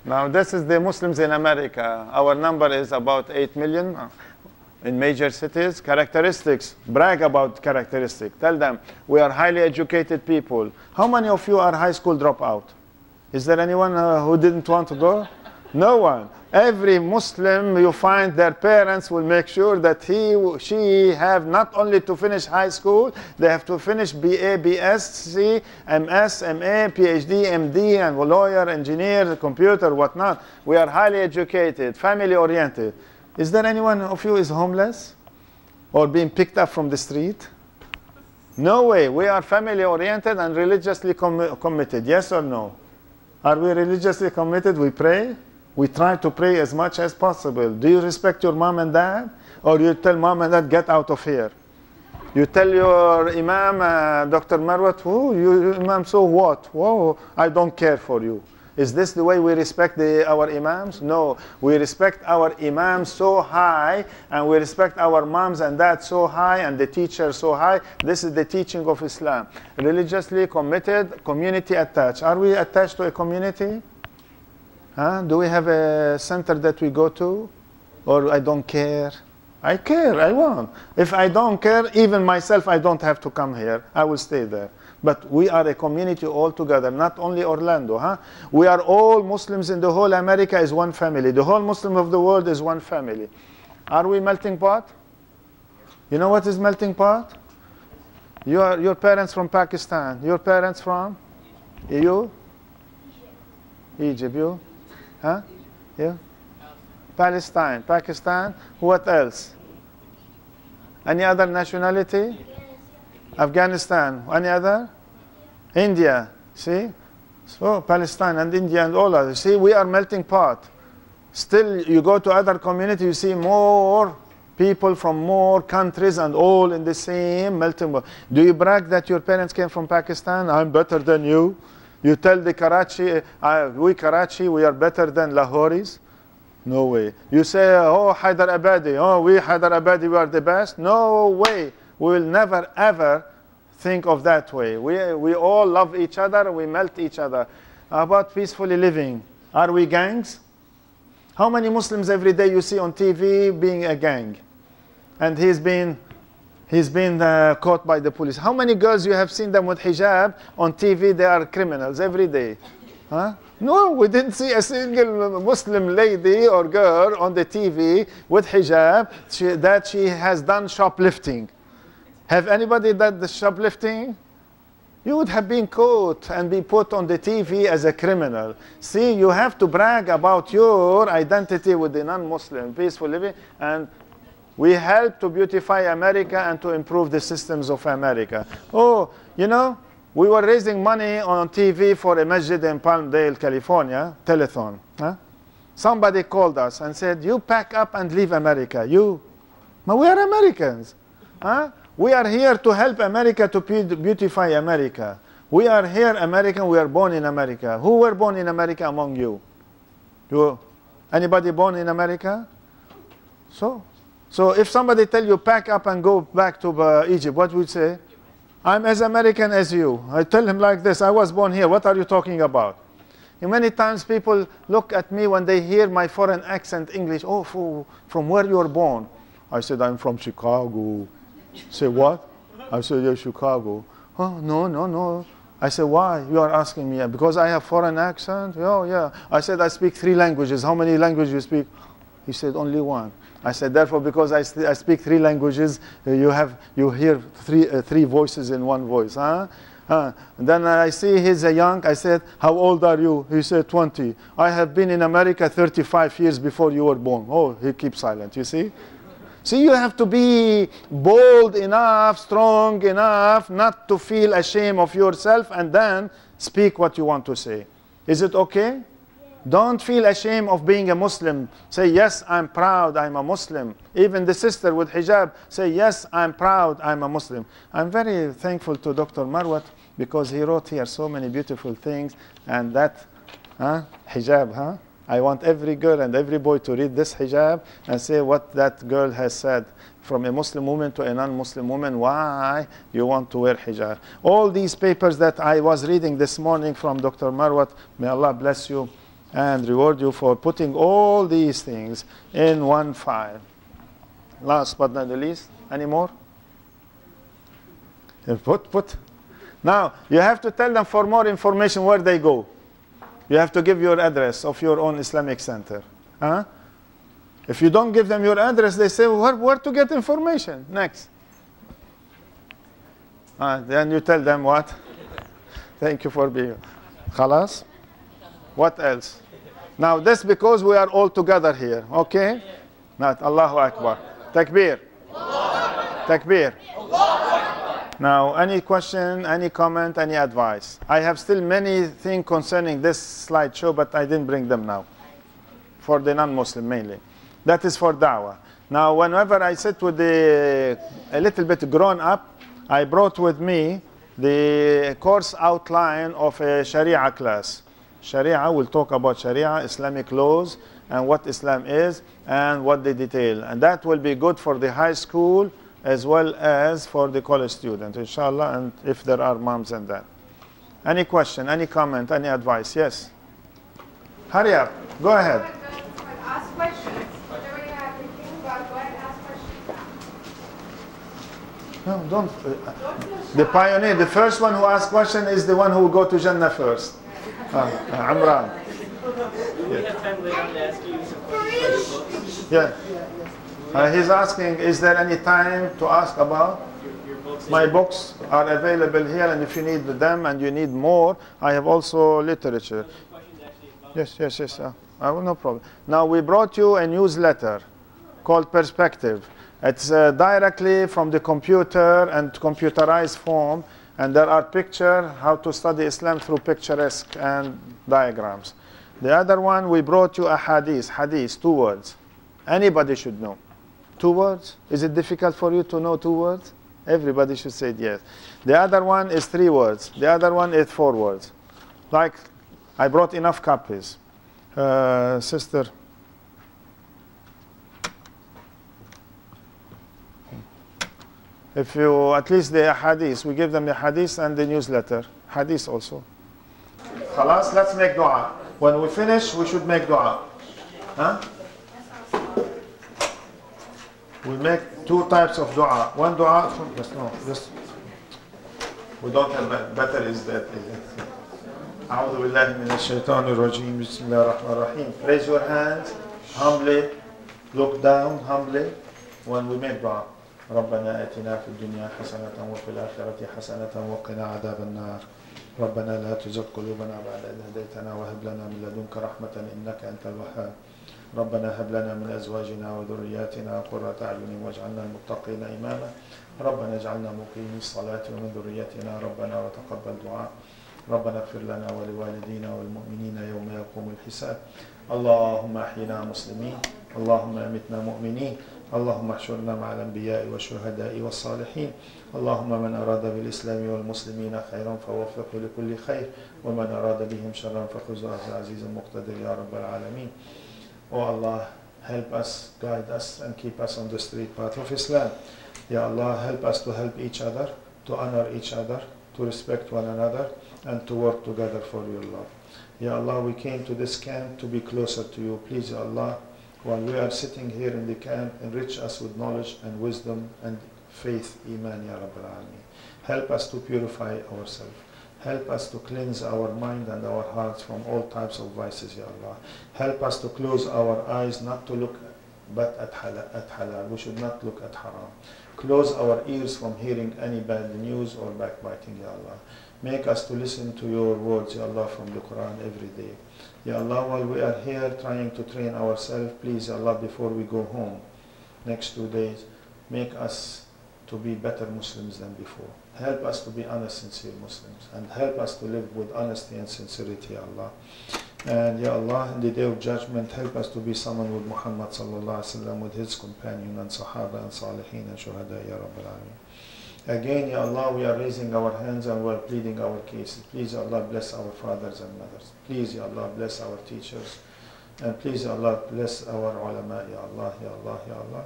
Now, this is the Muslims in America. Our number is about 8 million in major cities. Characteristics, brag about characteristics. Tell them, we are highly educated people. How many of you are high school dropout? Is there anyone who didn't want to go? No one. Every Muslim, you find their parents will make sure that she have not only to finish high school, they have to finish BA, BSc, MS, MA, PhD, MD, and lawyer, engineer, computer, whatnot. We are highly educated, family oriented. Is there anyone of you is homeless or being picked up from the street? No way. We are family oriented and religiously committed. Yes or no? Are we religiously committed? We pray. We try to pray as much as possible. Do you respect your mom and dad? Or you tell mom and dad, get out of here? You tell your imam, Dr. Marwat, oh, you imam, so what? Whoa, I don't care for you. Is this the way we respect our imams? No, we respect our imams so high, and we respect our moms and dads so high, and the teachers so high. This is the teaching of Islam. Religiously committed, community attached. Are we attached to a community? Huh? Do we have a center that we go to? Or I don't care? I care, I want. If I don't care, even myself, I don't have to come here. I will stay there. But we are a community all together, not only Orlando. Huh? We are all Muslims in the whole America is one family. The whole Muslim of the world is one family. Are we melting pot? You know what is melting pot? Your parents from Pakistan. Your parents from? You? Egypt. You? Huh? Yeah. Palestine, Pakistan. What else? Any other nationality? Afghanistan. Any other? India. See? So Palestine and India and all others. See, we are melting pot. Still, you go to other communities, you see more people from more countries and all in the same melting pot. Do you brag that your parents came from Pakistan? I'm better than you. You tell the Karachi, we are better than Lahoris? No way. You say, oh, Hyderabadi, oh, we Hyderabadi, we are the best? No way. We will never, ever think of that way. We all love each other, we melt each other. How about peacefully living? Are we gangs? How many Muslims every day you see on TV being a gang? And he's been caught by the police. How many girls you have seen them with hijab on TV? They are criminals every day. Huh? No, we didn't see a single Muslim lady or girl on the TV with hijab that she has done shoplifting. Have anybody done the shoplifting? You would have been caught and be put on the TV as a criminal. See, you have to brag about your identity with the non-Muslim, peaceful living, and we help to beautify America and to improve the systems of America. Oh, you know, we were raising money on TV for a masjid in Palmdale, California, telethon. Huh? Somebody called us and said, you pack up and leave America. But we are Americans. Huh? We are here to help America to beautify America. We are here American, we are born in America. Who were born in America among you? Anybody born in America? So if somebody tell you pack up and go back to Egypt, what would you say? I'm as American as you. I tell him like this, I was born here, what are you talking about? And many times people look at me when they hear my foreign accent English, oh, from where you were born? I said, I'm from Chicago. Say, what? I said, yeah, Chicago. Oh, no. I said, why? You are asking me. Because I have foreign accent? Oh, yeah. I said, I speak 3 languages. How many languages you speak? He said, only 1. I said, therefore, because I speak 3 languages, you hear three voices in one voice. Huh? And then I see he's young. I said, how old are you? He said, 20. I have been in America 35 years before you were born. Oh, he keeps silent, you see? See, you have to be bold enough, strong enough, not to feel ashamed of yourself and then speak what you want to say. Is it okay? Don't feel ashamed of being a Muslim. Say, yes, I'm proud, I'm a Muslim. Even the sister with hijab, say, yes, I'm proud, I'm a Muslim. I'm very thankful to Dr. Marwat because he wrote here so many beautiful things. And that hijab, I want every girl and every boy to read this hijab and say what that girl has said. From a Muslim woman to a non-Muslim woman, why you want to wear hijab. All these papers that I was reading this morning from Dr. Marwat, may Allah bless you. and reward you for putting all these things in one file. Last but not the least, any more? Put. Now, you have to tell them for more information where they go. You have to give your address of your own Islamic center. Huh? If you don't give them your address, they say, where to get information? Next. Then you tell them what? Thank you for being. Khalas? What else? Now, this because we are all together here, okay? Not Allahu Akbar. Takbir. Takbir. Now, any question, any comment, any advice? I have still many things concerning this slideshow, but I didn't bring them now. For the non-Muslim mainly. That is for da'wah. Now, whenever I sit with a little bit grown up, I brought with me the course outline of a Sharia class. Sharia, we'll talk about Sharia, Islamic laws, and what Islam is, and what they detail. And that will be good for the high school, as well as for the college student, inshallah, and if there are moms and that. Any question, any comment, any advice? Yes? Hurry up. Go ahead. Ask questions. Whatever you have to think about, go ahead and ask questions. No, don't. The pioneer, the first one who asks question is the one who will go to Jannah first. Amran. We have time later on to ask you some questions about your books. Yeah. He's asking, is there any time to ask about? Your books. My books are available here, and if you need them and you need more, I have also literature. Yes. No problem. Now, we brought you a newsletter called Perspective. It's directly from the computer and computerized form, and there are pictures, how to study Islam through picturesque and diagrams. The other one, we brought you a hadith, 2 words. Anybody should know. 2 words? Is it difficult for you to know 2 words? Everybody should say yes. The other one is 3 words. The other one is 4 words. Like, I brought enough copies. Sister. If you, at least the hadith, we give them the hadith and the newsletter. Hadith also. Khalas, let's make dua. When we finish, we should make dua. Huh? We make 2 types of dua. One dua, just, we don't have better is that. أعوذ بالله من الشيطان الرجيم بسم الله الرحمن الرحيم. Raise your hands humbly, look down humbly when we make dua. ربنا آتنا في الدنيا حسنة وفي الآخرة حسنة وقنا عذاب النار. ربنا لا تزغ قلوبنا بعد إذ هديتنا وهب لنا من لدنك رحمة إنك أنت الوهاب. ربنا هب لنا من أزواجنا وذرياتنا قرة أعين واجعلنا المتقين إماما. ربنا اجعلنا مقيمي الصلاة ومن ذريتنا ربنا وتقبل دعاء. ربنا اغفر لنا ولوالدينا والمؤمنين يوم يقوم الحساب. اللهم احينا مسلمين، اللهم امتنا مؤمنين، اللهم احشرنا مع الانبياء والشهداء والصالحين. اللهم من اراد بالاسلام والمسلمين خيرا فوفقه لكل خير، ومن اراد بهم شرا فخذه عزيز مقتدر يا رب العالمين. Oh Allah, help us, guide us, and keep us on the straight path of Islam. Ya Allah, help us to help each other, to honor each other, to respect one another, and to work together for your love. Ya Allah, we came to this camp to be closer to you. Please, Ya Allah, while we are sitting here in the camp, enrich us with knowledge and wisdom and faith, Iman, Ya Rabbal Alameen. Help us to purify ourselves. Help us to cleanse our mind and our hearts from all types of vices, Ya Allah. Help us to close our eyes, not to look but at halal. We should not look at haram. Close our ears from hearing any bad news or backbiting, Ya Allah. Make us to listen to your words, Ya Allah, from the Quran every day. Ya Allah, while we are here trying to train ourselves, please, Ya Allah, before we go home, next 2 days, make us to be better Muslims than before. Help us to be honest, sincere Muslims, and help us to live with honesty and sincerity, Ya Allah. And Ya Allah, in the day of judgment, help us to be someone with Muhammad sallallahu alaihi wasallam, with his companion and Sahaba and Salihin and Shuhada, Ya Rabbal Alameen. Again, Ya Allah, we are raising our hands and we are pleading our cases. Please, Ya Allah, bless our fathers and mothers. Please, Ya Allah, bless our teachers. And please, Ya Allah, bless our ulama, Ya Allah, Ya Allah, Ya Allah.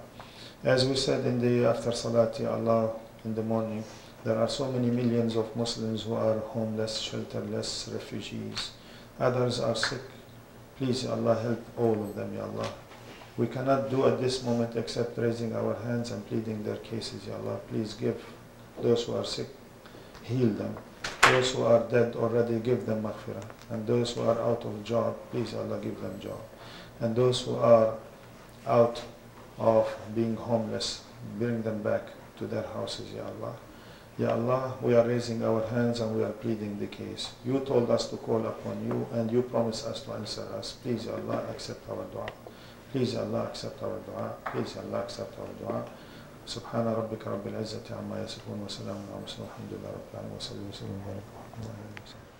As we said in the after Salat, Ya Allah, in the morning, there are so many millions of Muslims who are homeless, shelterless, refugees. Others are sick. Please, Ya Allah, help all of them, Ya Allah. We cannot do at this moment except raising our hands and pleading their cases, Ya Allah. Please give those who are sick, heal them. Those who are dead already, give them maghfirah. And those who are out of job, please, Allah, give them job. And those who are out of being homeless, bring them back to their houses, Ya Allah. Ya Allah, we are raising our hands and we are pleading the case. You told us to call upon you and you promised us to answer us. Please, Ya Allah, accept our dua. Please, Ya Allah, accept our dua. Please, Ya Allah, accept our dua. سبحان ربك رب العزة عما يصفون وسلام على المرسلين والحمد لله رب العالمين وصلى الله وسلم وبارك على محمد وعلى آله وصحبه